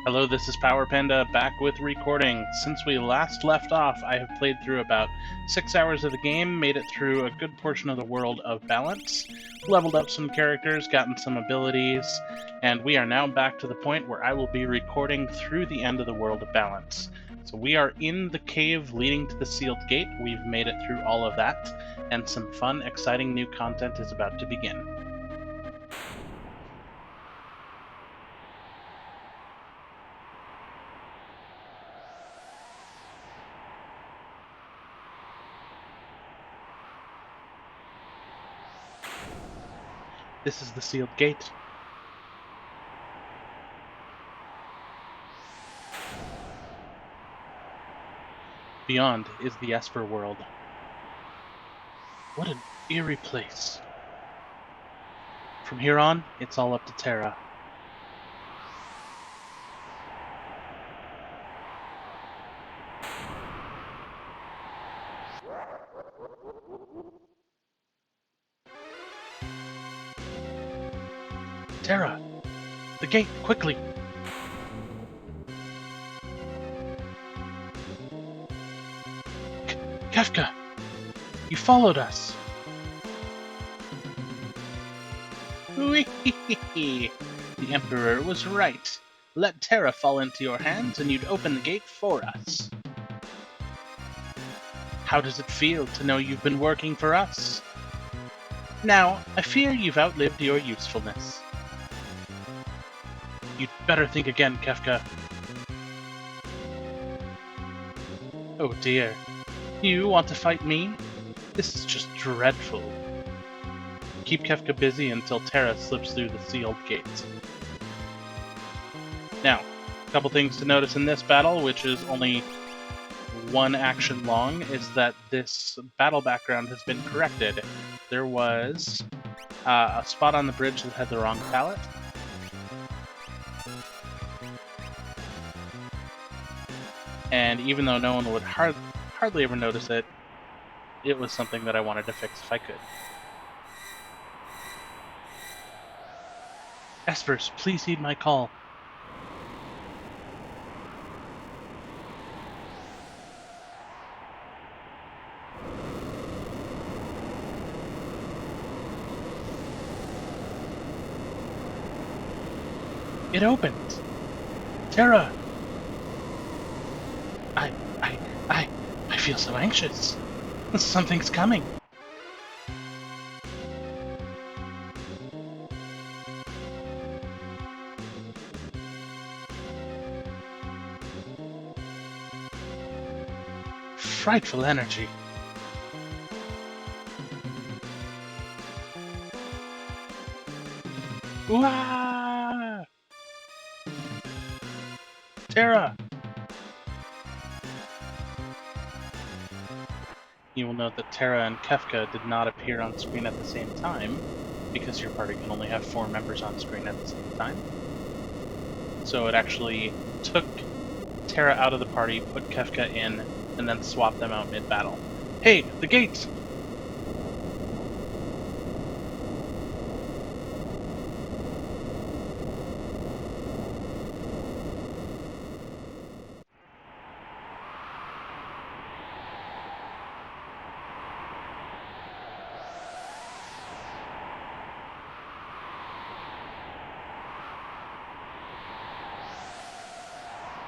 Hello, this is Power Panda back with recording. Since we last left off, I have played through about 6 hours of the game, made it through a good portion of the world of Balance, leveled up some characters, gotten some abilities, and we are now back to the point where I will be recording through the end of the world of Balance. So we are in the cave leading to the sealed gate. We've made it through all of that, and some fun, exciting new content is about to begin. This is the sealed gate. Beyond is the Esper world. What an eerie place. From here on, it's all up to Terra. Terra! The gate, quickly! Kefka! You followed us! Whee! The Emperor was right. Let Terra fall into your hands and you'd open the gate for us. How does it feel to know you've been working for us? Now, I fear you've outlived your usefulness. You'd better think again, Kefka. Oh dear. You want to fight me? This is just dreadful. Keep Kefka busy until Terra slips through the sealed gates. Now, a couple things to notice in this battle, which is only one action long, is that this battle background has been corrected. There was a spot on the bridge that had the wrong palette. And even though no one would hardly ever notice it, it was something that I wanted to fix if I could. Espers, please heed my call. It opened! Terra! I feel so anxious. Something's coming. Frightful energy. Wah! Terra! You will note that Terra and Kefka did not appear on screen at the same time, because your party can only have 4 members on screen at the same time. So it actually took Terra out of the party, put Kefka in, and then swapped them out mid-battle. Hey, the gates!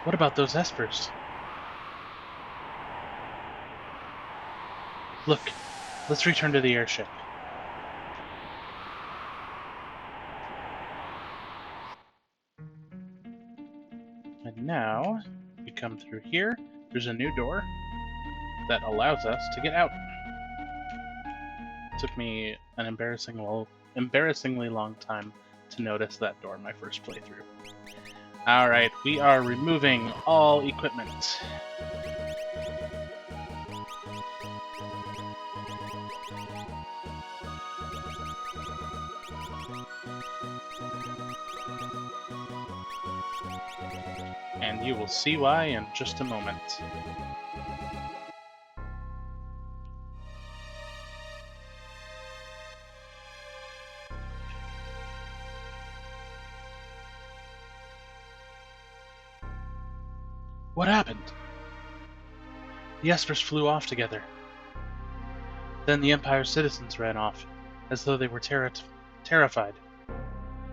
What about those espers? Look, let's return to the airship. And now, we come through here, there's a new door that allows us to get out. It took me an embarrassingly long time to notice that door in my first playthrough. Alright, we are removing all equipment. And you will see why in just a moment. What happened? The Espers flew off together. Then the Empire's citizens ran off, as though they were terrified.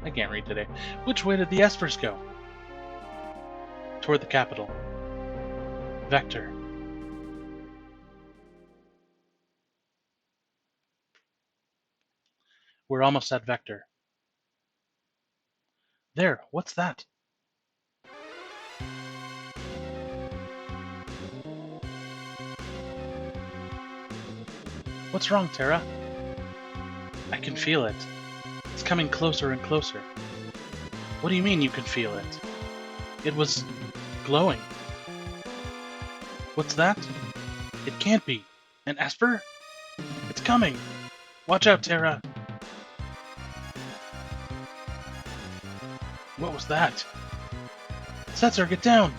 I can't read today. Which way did the Espers go? Toward the capital. Vector. We're almost at Vector. There, what's that? What's wrong, Terra? I can feel it. It's coming closer and closer. What do you mean you can feel it? It was glowing. What's that? It can't be. An Esper? It's coming! Watch out, Terra! What was that? Setzer, get down!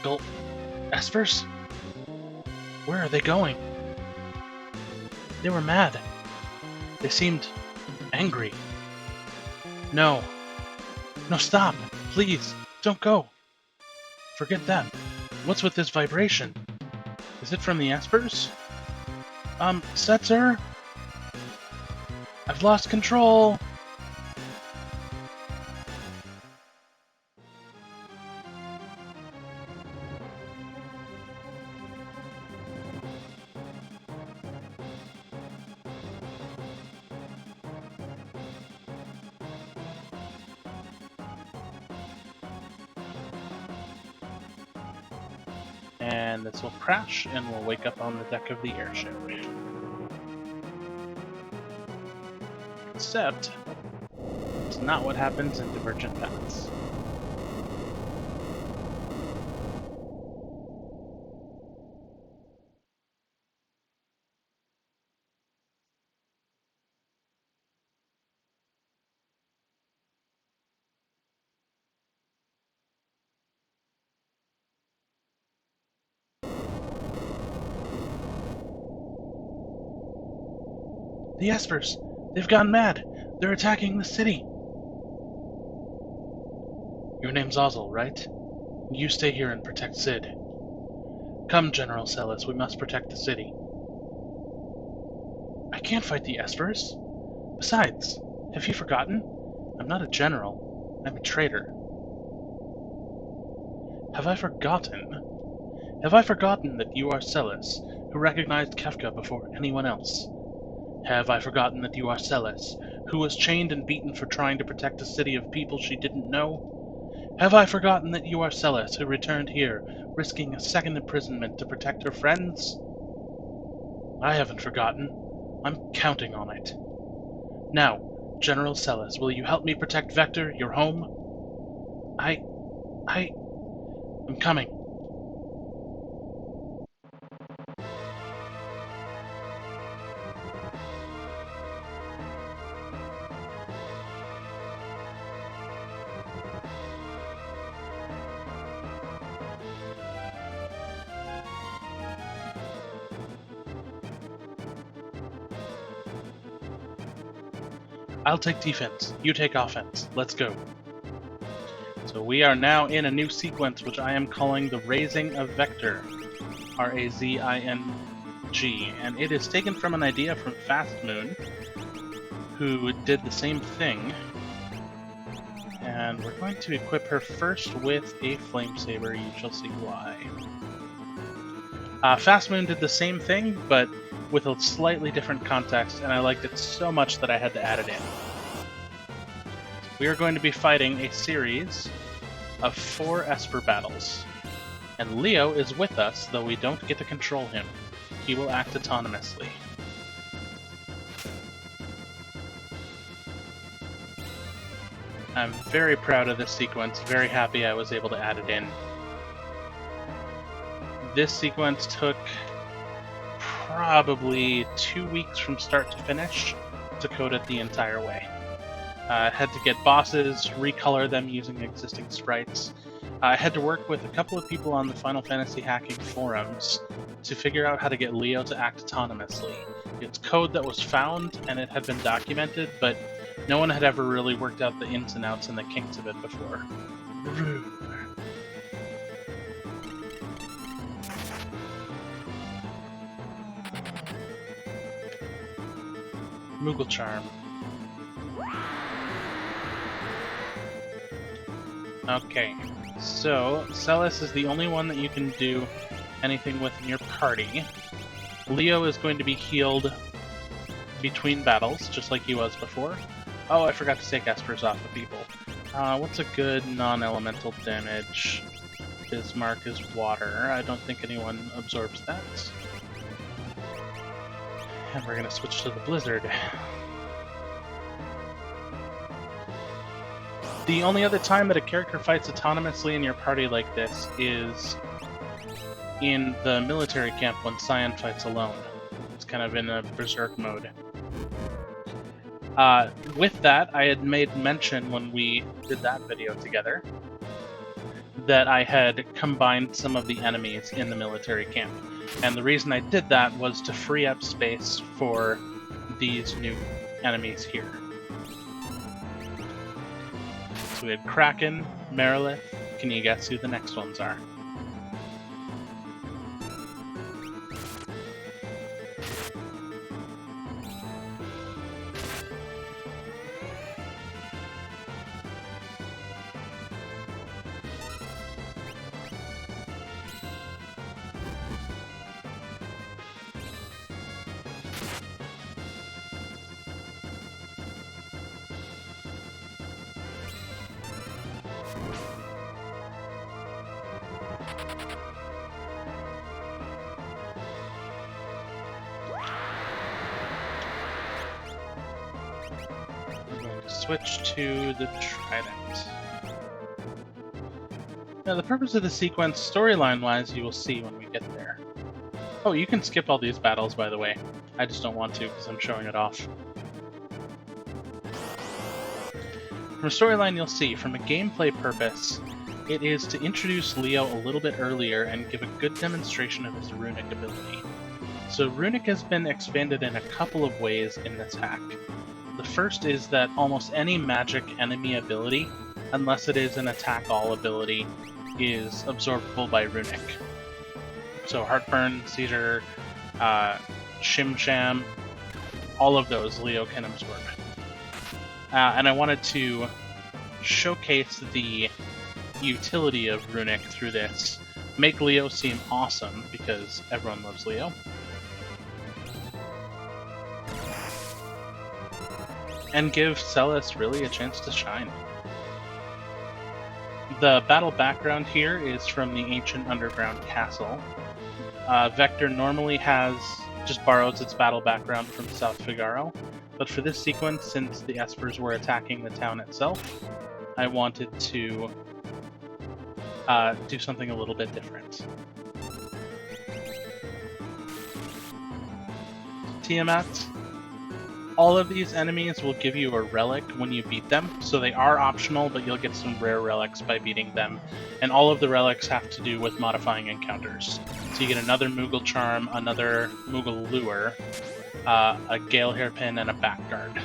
Gulp. Espers? Where are they going? They were mad. They seemed angry. No. No, stop! Please, don't go! Forget that. What's with this vibration? Is it from the Espers? Setzer? I've lost control! And this will crash, and we'll wake up on the deck of the airship. Except, it's not what happens in Divergent paths. The Espers! They've gone mad! They're attacking the city! Your name's Ozzel, right? You stay here and protect Sid. Come, General Celis, we must protect the city. I can't fight the Espers. Besides, have you forgotten? I'm not a general. I'm a traitor. Have I forgotten? Have I forgotten that you are Celis, who recognized Kefka before anyone else? Have I forgotten that you are Celis, who was chained and beaten for trying to protect a city of people she didn't know? Have I forgotten that you are Celis, who returned here, risking a second imprisonment to protect her friends? I haven't forgotten. I'm counting on it. Now, General Celis, will you help me protect Vector, your home? I'm coming. I'll take defense, you take offense. Let's go. So we are now in a new sequence, which I am calling the Raising of Vector. Razing. And it is taken from an idea from Fast Moon, who did the same thing. And we're going to equip her first with a Flamesaber. You shall see why. Fast Moon did the same thing, but with a slightly different context, and I liked it so much that I had to add it in. We are going to be fighting a series of 4 Esper battles. And Leo is with us, though we don't get to control him. He will act autonomously. I'm very proud of this sequence, very happy I was able to add it in. This sequence took probably 2 weeks from start to finish to code it the entire way. Had to get bosses, recolor them using existing sprites, I had to work with a couple of people on the Final Fantasy hacking forums to figure out how to get Leo to act autonomously. It's code that was found and it had been documented, but no one had ever really worked out the ins and outs and the kinks of it before. Moogle Charm. Okay, so Celis is the only one that you can do anything with in your party. Leo is going to be healed between battles, just like he was before. Oh, I forgot to take Espers off of people. What's a good non-elemental damage? Bismarck is water. I don't think anyone absorbs that. And we're gonna switch to the Blizzard. The only other time that a character fights autonomously in your party like this is in the military camp when Cyan fights alone. It's kind of in a berserk mode. With that, I had made mention when we did that video together that I had combined some of the enemies in the military camp. And the reason I did that was to free up space for these new enemies here. So we had Kraken, Merilith. Can you guess who the next ones are? Switch to the Trident. Now, the purpose of the sequence, storyline-wise, you will see when we get there. Oh, you can skip all these battles, by the way. I just don't want to, because I'm showing it off. From a storyline, you'll see, from a gameplay purpose, it is to introduce Leo a little bit earlier and give a good demonstration of his runic ability. So runic has been expanded in a couple of ways in this hack. The first is that almost any magic enemy ability, unless it is an attack-all ability, is absorbable by runic. So Heartburn, Seizure, Shim Sham, all of those Leo can absorb. And I wanted to showcase the utility of runic through this. Make Leo seem awesome, because everyone loves Leo. And give Celis really a chance to shine. The battle background here is from the ancient underground castle. Vector normally just borrows its battle background from South Figaro, but for this sequence, since the Espers were attacking the town itself, I wanted to do something a little bit different. Tiamat. All of these enemies will give you a relic when you beat them, so they are optional, but you'll get some rare relics by beating them. And all of the relics have to do with modifying encounters. So you get another Moogle Charm, another Moogle Lure, a Gale Hairpin, and a Back Guard.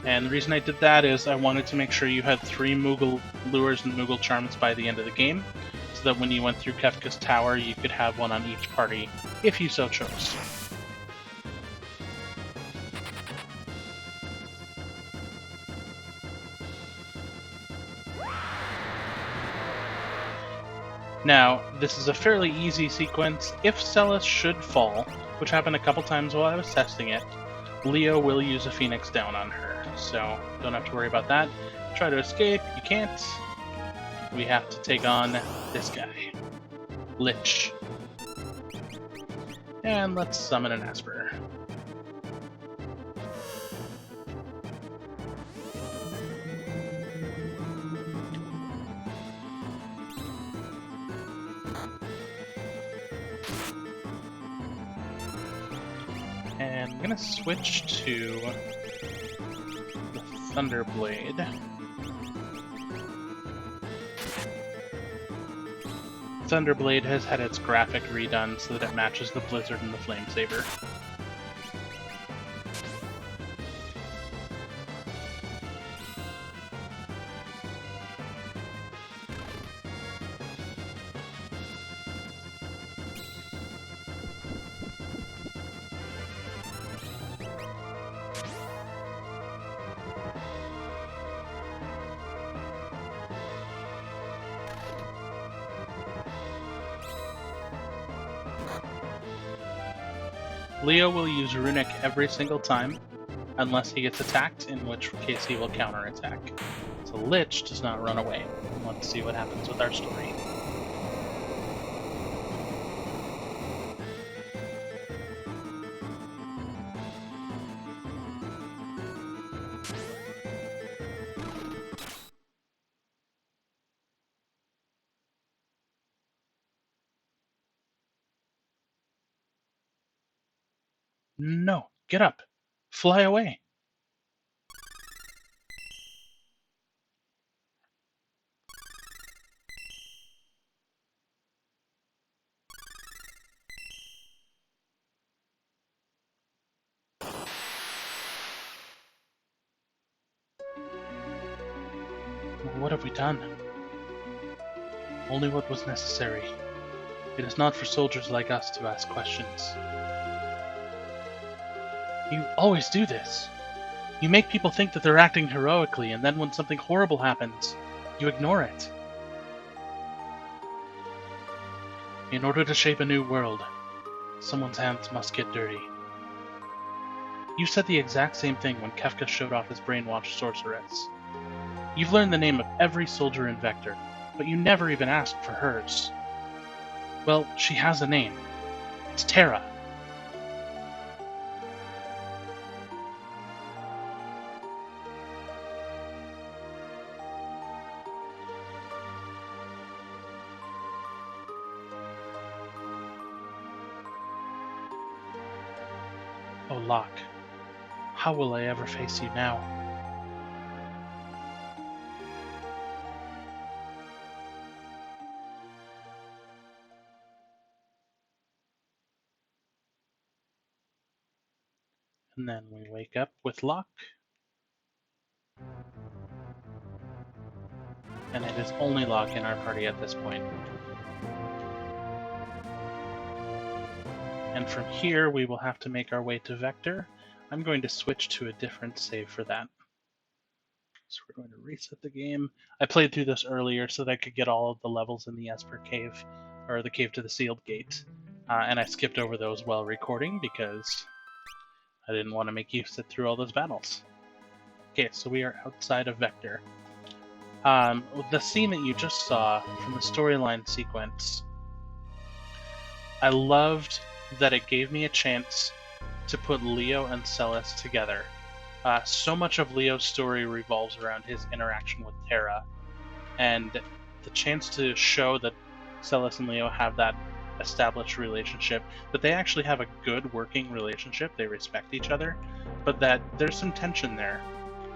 And the reason I did that is I wanted to make sure you had 3 Moogle Lures and Moogle Charms by the end of the game, so that when you went through Kefka's Tower, you could have one on each party, if you so chose. Now, this is a fairly easy sequence. If Celis should fall, which happened a couple times while I was testing it, Leo will use a Phoenix Down on her, so don't have to worry about that. Try to escape, you can't. We have to take on this guy, Lich. And let's summon an Esper. And I'm going to switch to the Thunderblade. Thunderblade has had its graphic redone so that it matches the Blizzard and the Flamesaber. Leo will use Runic every single time, unless he gets attacked, in which case he will counterattack. So Lich does not run away. Let's see what happens with our story. No, get up. Fly away. What have we done? Only what was necessary. It is not for soldiers like us to ask questions. You always do this. You make people think that they're acting heroically, and then when something horrible happens, you ignore it. In order to shape a new world, someone's hands must get dirty. You said the exact same thing when Kefka showed off his brainwashed sorceress. You've learned the name of every soldier in Vector, but you never even asked for hers. Well, she has a name. It's Terra. Oh, Locke, how will I ever face you now? And then we wake up with Locke. And it is only Locke in our party at this point. And from here, we will have to make our way to Vector. I'm going to switch to a different save for that. So we're going to reset the game. I played through this earlier so that I could get all of the levels in the Esper Cave, or the Cave to the Sealed Gate. And I skipped over those while recording because I didn't want to make you sit through all those battles. Okay, so we are outside of Vector. The scene that you just saw from the storyline sequence, I loved that it gave me a chance to put Leo and Celes together. So much of Leo's story revolves around his interaction with Terra, and the chance to show that Celes and Leo have that established relationship, that they actually have a good working relationship, they respect each other, but that there's some tension there.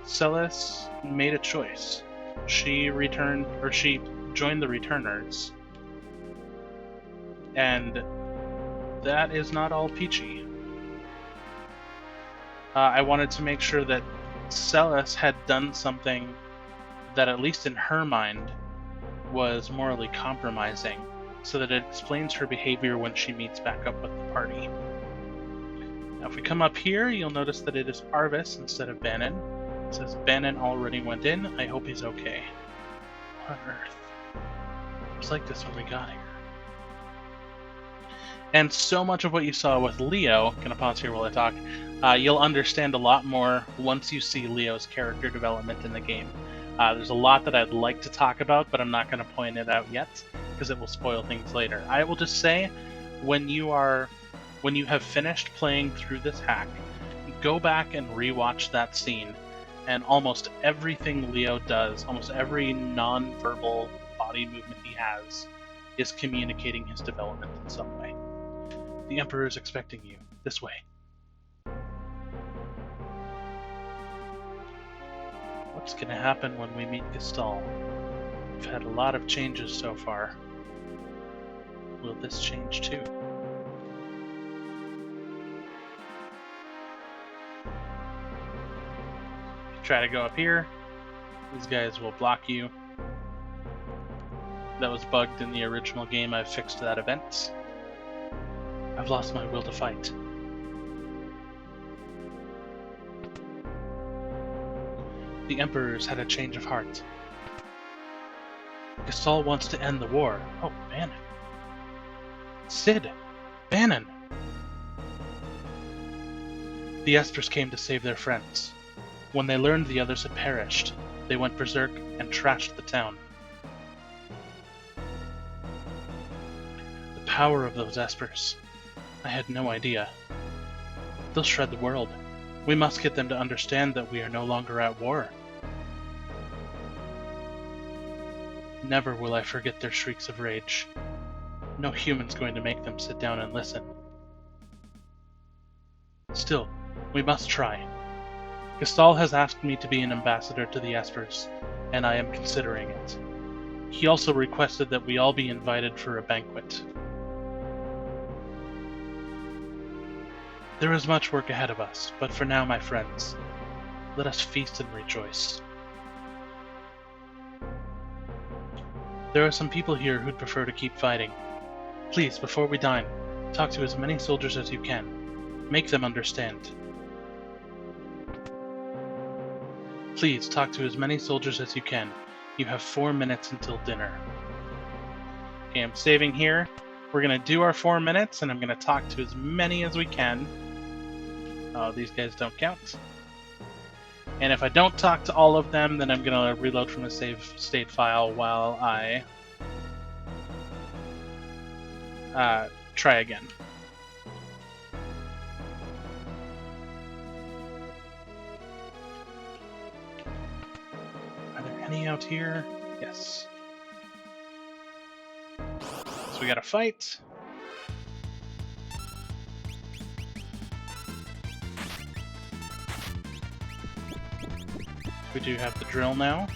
Celes made a choice. She joined the Returners, and that is not all peachy. I wanted to make sure that Celes had done something that, at least in her mind, was morally compromising, so that it explains her behavior when she meets back up with the party. Now, if we come up here, you'll notice that it is Arvis instead of Bannon. It says Bannon already went in. I hope he's okay. What on earth? It was like this when we got here. And so much of what you saw with Leo, gonna pause here while I talk, you'll understand a lot more once you see Leo's character development in the game. There's a lot that I'd like to talk about, but I'm not going to point it out yet, because it will spoil things later. I will just say, when you have finished playing through this hack, go back and rewatch that scene, and almost everything Leo does, almost every non-verbal body movement he has, is communicating his development in some way. The Emperor is expecting you. This way. What's going to happen when we meet Gestal? We've had a lot of changes so far. will this change too? Try to go up here. These guys will block you. That was bugged in the original game. I've fixed that event. I've lost my will to fight. The Emperor's had a change of heart. Gasol wants to end the war. Oh, Bannon. Sid! Bannon! The Espers came to save their friends. When they learned the others had perished, they went berserk and trashed the town. The power of those Espers. I had no idea. They'll shred the world. We must get them to understand that we are no longer at war. Never will I forget their shrieks of rage. No human's going to make them sit down and listen. Still, we must try. Gasol has asked me to be an ambassador to the Espers, and I am considering it. He also requested that we all be invited for a banquet. There is much work ahead of us, but for now, my friends, let us feast and rejoice. There are some people here who'd prefer to keep fighting. Please, before we dine, talk to as many soldiers as you can. Make them understand. Please, talk to as many soldiers as you can. You have 4 minutes until dinner. Okay, I'm saving here. We're going to do our 4 minutes, and I'm going to talk to as many as we can. Oh, these guys don't count. And if I don't talk to all of them, then I'm going to reload from a save state file while I try again. Are there any out here? Yes. So we got to fight. We do have the drill now.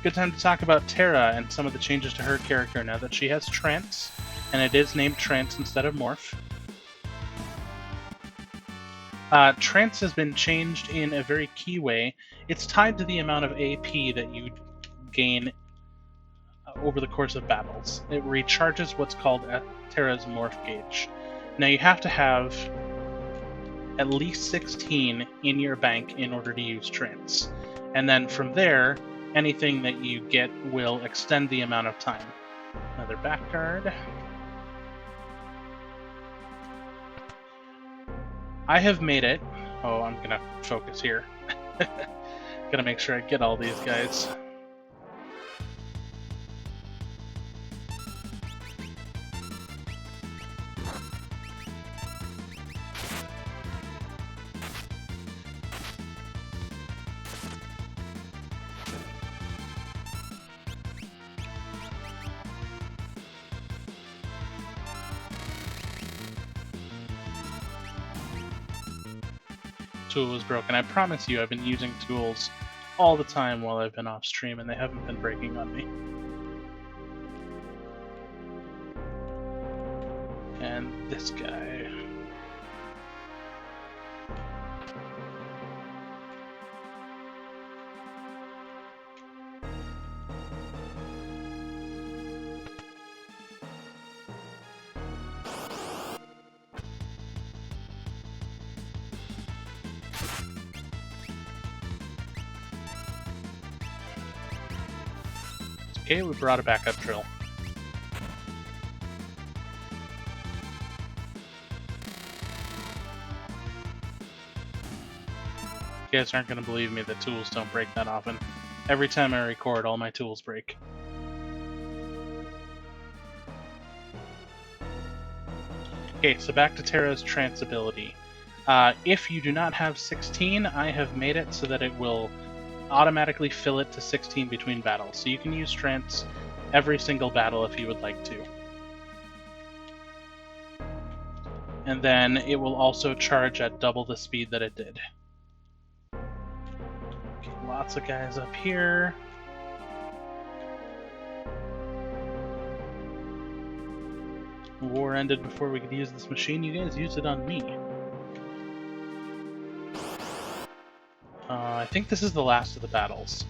Good time to talk about Terra and some of the changes to her character now that she has Trance, and it is named Trance instead of Morph. Trance has been changed in a very key way. It's tied to the amount of AP that you gain over the course of battles. It recharges what's called Terra's Morph Gauge. Now you have to have at least 16 in your bank in order to use Trance. And then from there, anything that you get will extend the amount of time. Another back card. I have made it. Oh, I'm gonna focus here. Gotta make sure I get all these guys. Tool was broken. I promise you, I've been using tools all the time while I've been off stream, and they haven't been breaking on me. And this guy. Okay, we brought a backup drill. You guys aren't going to believe me that tools don't break that often. Every time I record, all my tools break. Okay, so back to Terra's Trance ability. If you do not have 16, I have made it so that it will automatically fill it to 16 between battles. So you can use Trance every single battle if you would like to. And then it will also charge at double the speed that it did. Okay, lots of guys up here. The war ended before we could use this machine. You guys used it on me. I think this is the last of the battles.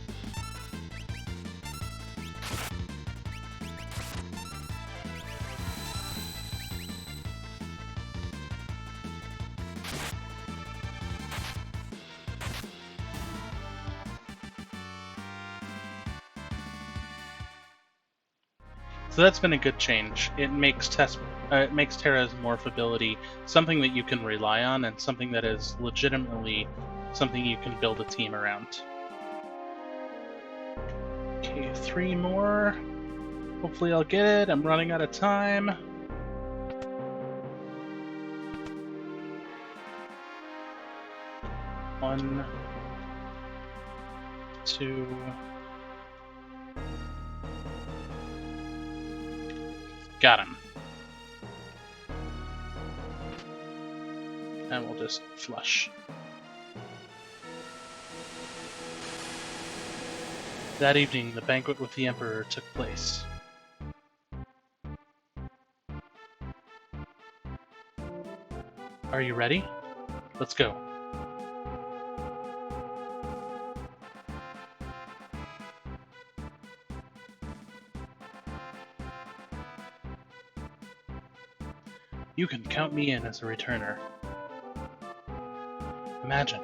So that's been a good change. It makes Terra's morph ability something that you can rely on, and something that is legitimately something you can build a team around. Okay, 3 more. Hopefully I'll get it. I'm running out of time. One, 2. Got him. And we'll just flush. That evening, the banquet with the Emperor took place. Are you ready? Let's go. You can count me in as a returner. Imagine,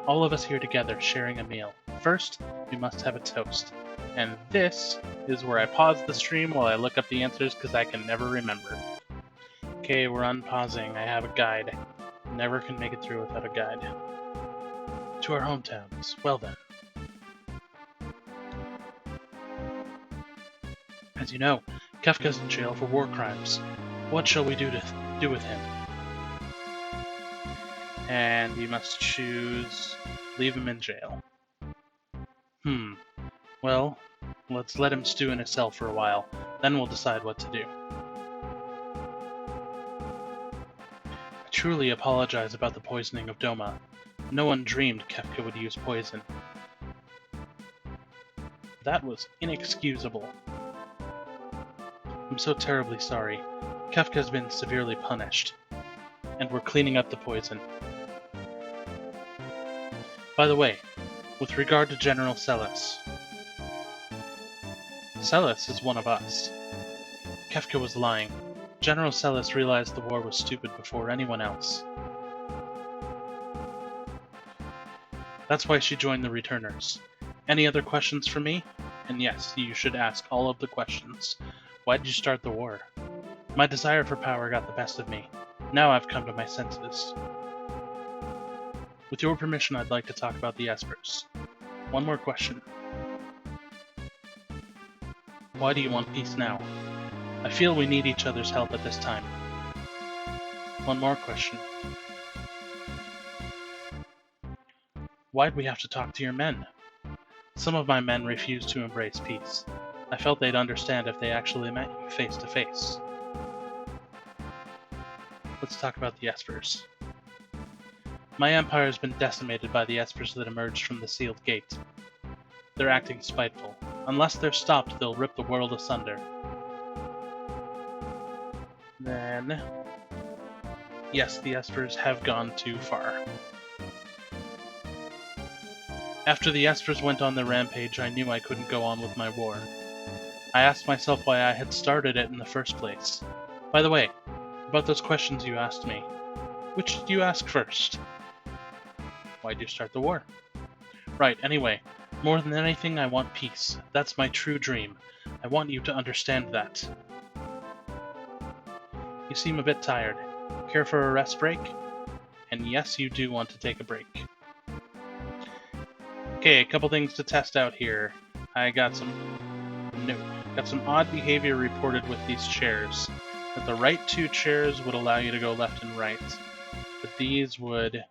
all of us here together sharing a meal. First, we must have a toast. And this is where I pause the stream while I look up the answers because I can never remember. Okay, we're unpausing. I have a guide. Never can make it through without a guide. To our hometowns. Well then. As you know, Kefka's in jail for war crimes. What shall we do with him? And you must choose leave him in jail. Well, let's let him stew in his cell for a while, then we'll decide what to do. I truly apologize about the poisoning of Doma. No one dreamed Kefka would use poison. That was inexcusable. I'm so terribly sorry. Kefka's been severely punished, and we're cleaning up the poison. By the way, with regard to General Celis. Celis is one of us. Kefka was lying. General Celis realized the war was stupid before anyone else. That's why she joined the Returners. Any other questions for me? And yes, you should ask all of the questions. Why did you start the war? My desire for power got the best of me. Now I've come to my senses. With your permission, I'd like to talk about the Espers. One more question. Why do you want peace now? I feel we need each other's help at this time. One more question. Why'd we have to talk to your men? Some of my men refused to embrace peace. I felt they'd understand if they actually met you face to face. Let's talk about the Espers. My empire has been decimated by the Espers that emerged from the sealed gate. They're acting spiteful. Unless they're stopped, they'll rip the world asunder. Then... yes, the Espers have gone too far. After the Espers went on their rampage, I knew I couldn't go on with my war. I asked myself why I had started it in the first place. By the way, about those questions you asked me, which did you ask first? Why'd you start the war? Right, anyway, more than anything I want peace. That's my true dream. I want you to understand that. You seem a bit tired. Care for a rest break? And yes, you do want to take a break. Okay, a couple things to test out here. I got some odd behavior reported with these chairs. That the right 2 chairs would allow you to go left and right, but these would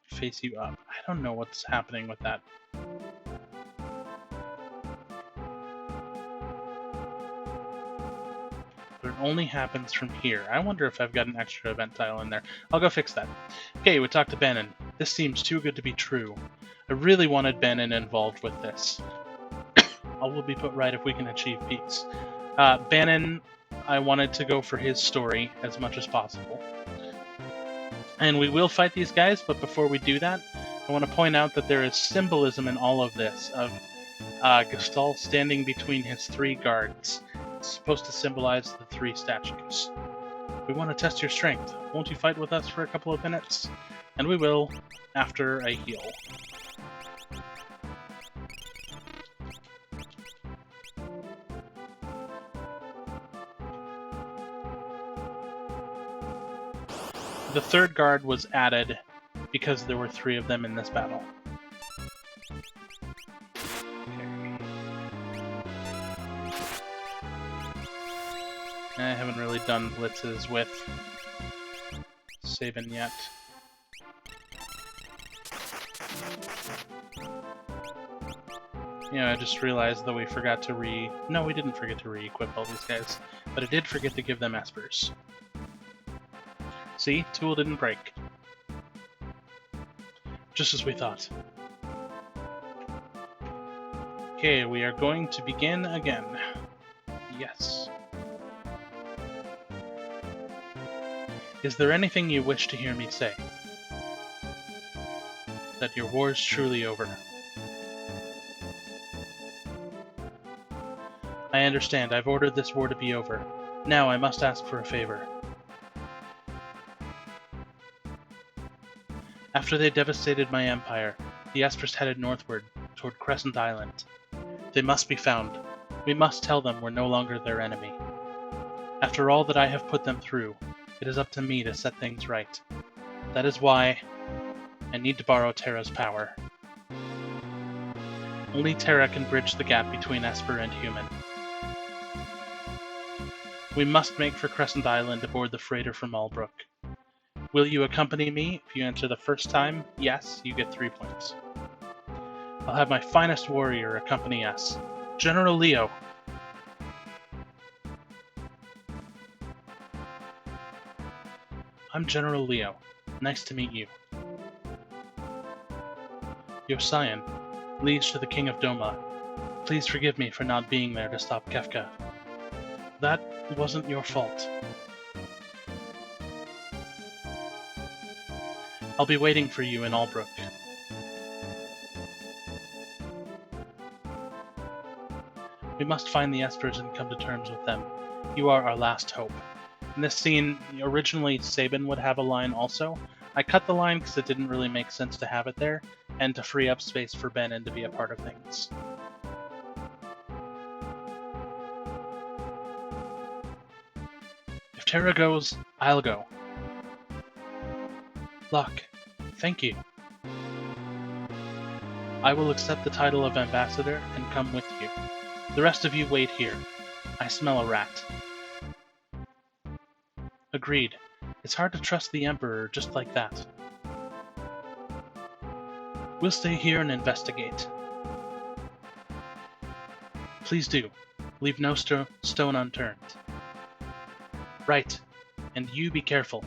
face you up. I don't know what's happening with that. But it only happens from here. I wonder if I've got an extra event tile in there. I'll go fix that. Okay, we talked to Bannon. This seems too good to be true. I really wanted Bannon involved with this. All will be put right if we can achieve peace. Bannon, I wanted to go for his story as much as possible. And we will fight these guys, but before we do that, I want to point out that there is symbolism in all of this of Gestalt standing between his 3 guards. It's supposed to symbolize the 3 statues. We want to test your strength. Won't you fight with us for a couple of minutes? And we will, after a heal. The 3rd guard was added because there were 3 of them in this battle. I haven't really done blitzes with Sabin yet. I just realized that we forgot to No, we didn't forget to re-equip all these guys, but I did forget to give them espers. See? Tool didn't break. Just as we thought. Okay, we are going to begin again. Yes. Is there anything you wish to hear me say? That your war is truly over. I understand. I've ordered this war to be over. Now I must ask for a favor. After they devastated my empire, the Espers headed northward, toward Crescent Island. They must be found. We must tell them we're no longer their enemy. After all that I have put them through, it is up to me to set things right. That is why I need to borrow Terra's power. Only Terra can bridge the gap between Esper and human. We must make for Crescent Island aboard the freighter from Malbrook. Will you accompany me? If you answer the first time, yes, you get 3 points. I'll have my finest warrior accompany us. General Leo. I'm General Leo. Nice to meet you. Josian, liege to the King of Doma. Please forgive me for not being there to stop Kefka. That wasn't your fault. I'll be waiting for you in Albrook. We must find the Espers and come to terms with them. You are our last hope. In this scene, originally Sabin would have a line also. I cut the line because it didn't really make sense to have it there, and to free up space for Benin to be a part of things. If Terra goes, I'll go. Luck. Thank you. I will accept the title of ambassador and come with you. The rest of you wait here. I smell a rat. Agreed. It's hard to trust the Emperor just like that. We'll stay here and investigate. Please do. Leave no stone unturned. Right. And you be careful.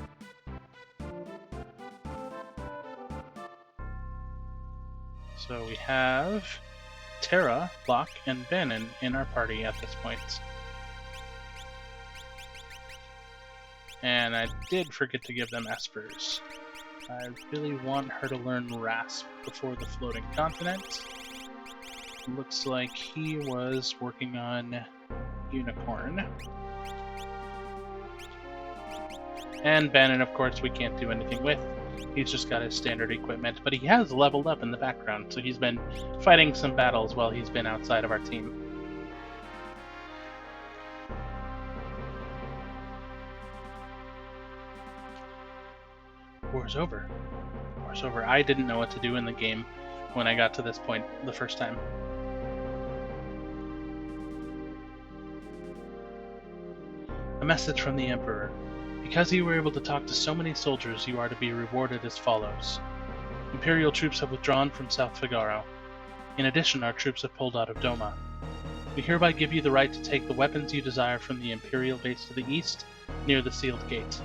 So we have Terra, Locke, and Benin in our party at this point. And I did forget to give them espers. I really want her to learn Rasp before the floating continent. Looks like he was working on Unicorn. And Bannon, of course, we can't do anything with. He's just got his standard equipment, but he has leveled up in the background, so he's been fighting some battles while he's been outside of our team. War's over. War's over. I didn't know what to do in the game when I got to this point the first time. A message from the Emperor. Because you were able to talk to so many soldiers, you are to be rewarded as follows. Imperial troops have withdrawn from South Figaro. In addition, our troops have pulled out of Doma. We hereby give you the right to take the weapons you desire from the Imperial base to the east, near the sealed gate.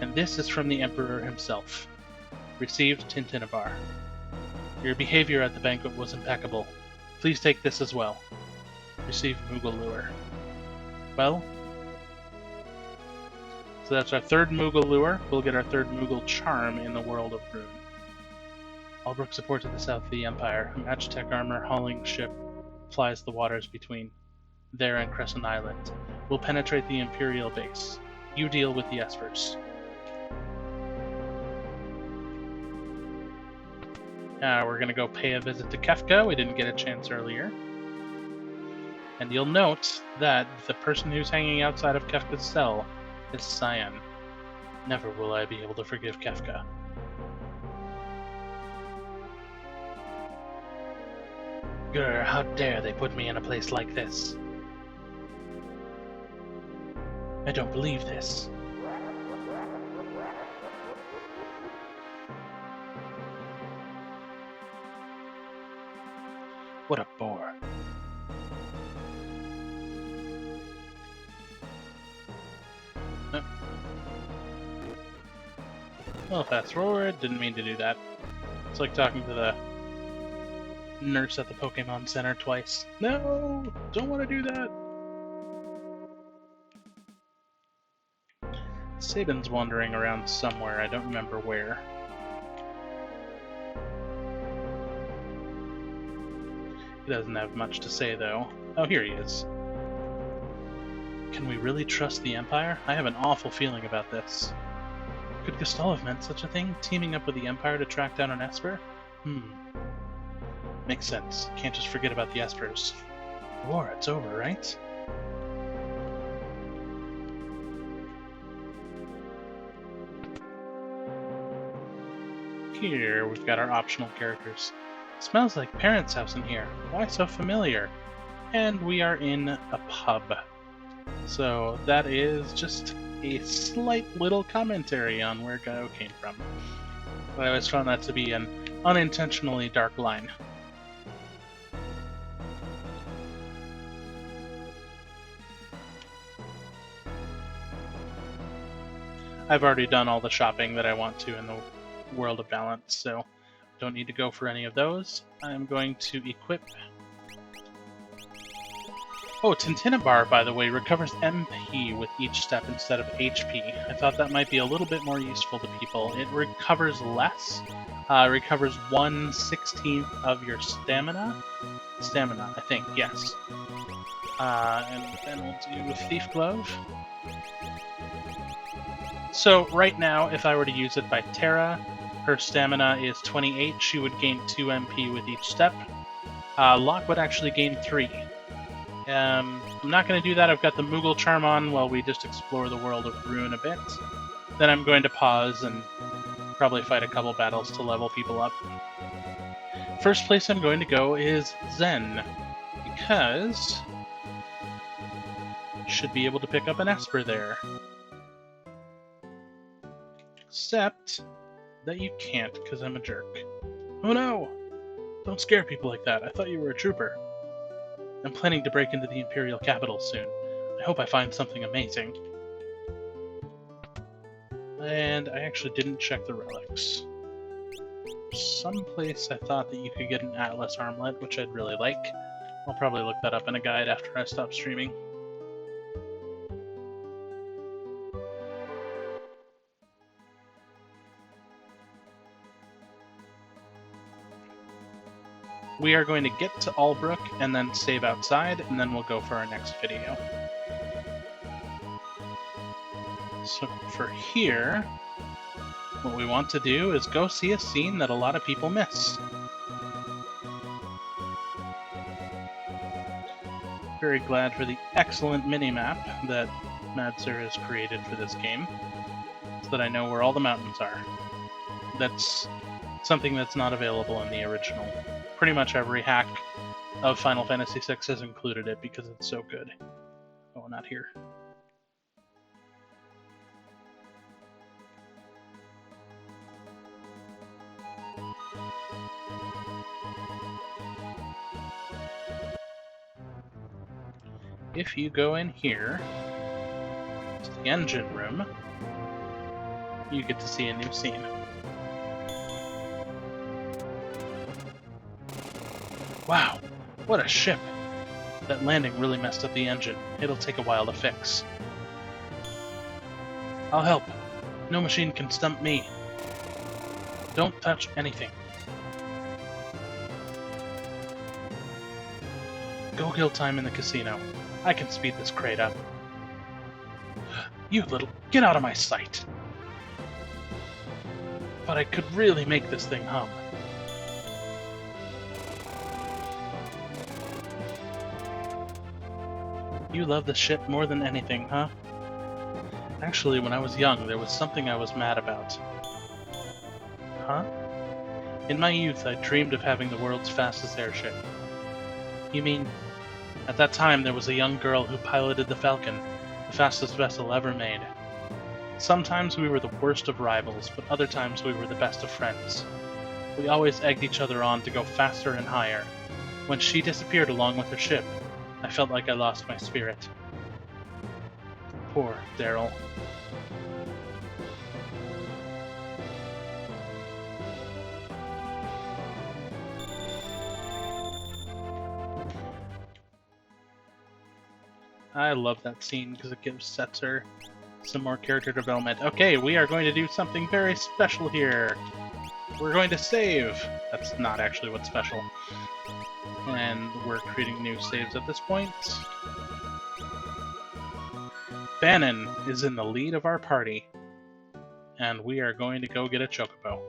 And this is from the Emperor himself. Received, Tintinabar. Your behavior at the banquet was impeccable. Please take this as well. Received, Mughal Lure. Well, So that's our third Moogle lure. We'll get our third Moogle charm in the world of Rune. Albrook support to the south of the Empire. A Magitech armor hauling ship plies the waters between there and Crescent Island. We'll penetrate the Imperial base. You deal with the Espers. We're going to go pay a visit to Kefka. We didn't get a chance earlier. And you'll note that the person who's hanging outside of Kefka's cell is Cyan. Never will I be able to forgive Kefka. Grr, how dare they put me in a place like this? I don't believe this. What a bore. Well, fast forward. Didn't mean to do that. It's like talking to the nurse at the Pokemon Center twice. No! Don't want to do that! Sabin's wandering around somewhere. I don't remember where. He doesn't have much to say, though. Oh, here he is. Can we really trust the Empire? I have an awful feeling about this. Could Gestalt have meant such a thing? Teaming up with the Empire to track down an Esper? Makes sense. Can't just forget about the Espers. War, it's over, right? Here, we've got our optional characters. Smells like Parents' house in here. Why so familiar? And we are in a pub. So that is just a slight little commentary on where Gaio came from. I always found that to be an unintentionally dark line. I've already done all the shopping that I want to in the World of Balance, so don't need to go for any of those. I'm going to equip... Oh, Tintinabar, by the way, recovers MP with each step instead of HP. I thought that might be a little bit more useful to people. It recovers less. Recovers 1/16 of your stamina. Stamina, I think, yes. And then we'll do Thief Glove. So right now, if I were to use it by Terra, her stamina is 28. She would gain 2 MP with each step. Locke would actually gain 3. I'm not going to do that. I've got the Moogle charm on while we just explore the world of Rune a bit. Then I'm going to pause and probably fight a couple battles to level people up. First place I'm going to go is Zen, because you should be able to pick up an Esper there. Except that you can't, because I'm a jerk. Oh no! Don't scare people like that. I thought you were a trooper. I'm planning to break into the Imperial capital soon. I hope I find something amazing. And I actually didn't check the relics. Someplace I thought that you could get an Atlas armlet, which I'd really like. I'll probably look that up in a guide after I stop streaming. We are going to get to Albrook and then save outside, and then we'll go for our next video. So for here, what we want to do is go see a scene that a lot of people miss. Very glad for the excellent minimap that Madser has created for this game, so that I know where all the mountains are. That's something that's not available in the original. Pretty much every hack of Final Fantasy VI has included it because it's so good. Oh, not here. If you go in here to the engine room, you get to see a new scene. Wow, what a ship! That landing really messed up the engine. It'll take a while to fix. I'll help. No machine can stump me. Don't touch anything. Go kill time in the casino. I can speed this crate up. You little... Get out of my sight! But I could really make this thing hum. You love the ship more than anything, huh? Actually, when I was young, there was something I was mad about. Huh? In my youth, I dreamed of having the world's fastest airship. You mean, at that time there was a young girl who piloted the Falcon, the fastest vessel ever made. Sometimes we were the worst of rivals, but other times we were the best of friends. We always egged each other on to go faster and higher. When she disappeared along with her ship, I felt like I lost my spirit. Poor Daryl. I love that scene because it gives Setzer some more character development. Okay, we are going to do something very special here. We're going to save. That's not actually what's special. And we're creating new saves at this point. Bannon is in the lead of our party. And we are going to go get a chocobo.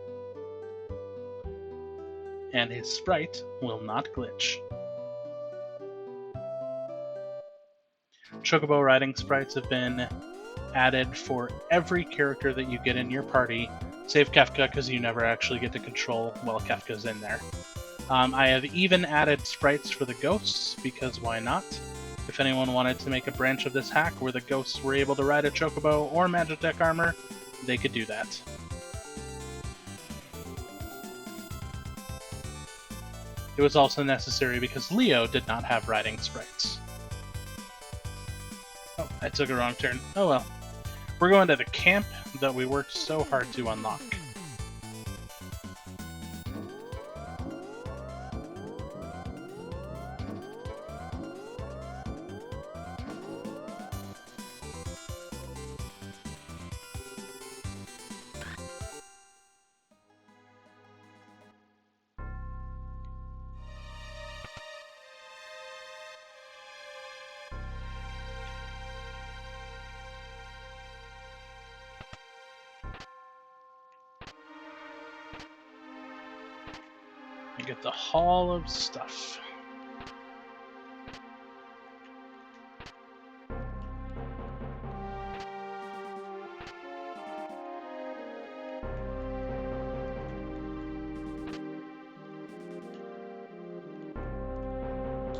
And his sprite will not glitch. Chocobo riding sprites have been added for every character that you get in your party, save Kefka because you never actually get to control while Kefka's in there. I have even added sprites for the ghosts, because why not? If anyone wanted to make a branch of this hack where the ghosts were able to ride a chocobo or Magitech armor, they could do that. It was also necessary because Leo did not have riding sprites. Oh, I took a wrong turn. Oh well. We're going to the camp that we worked so hard to unlock. I get the Hall of Stuff.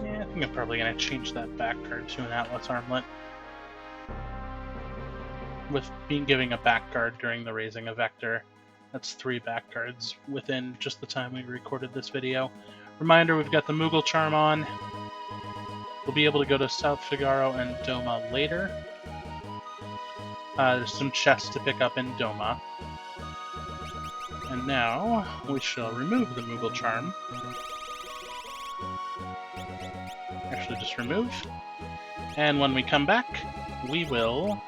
Yeah, I think I'm probably going to change that back card to an Atlas Armlet. With giving a back guard during the raising a Vector. That's 3 back cards within just the time we recorded this video. Reminder, we've got the Moogle Charm on. We'll be able to go to South Figaro and Doma later. There's some chests to pick up in Doma. And now, we shall remove the Moogle Charm. Actually, just remove. And when we come back, we will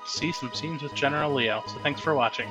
see some scenes with General Leo. So thanks for watching.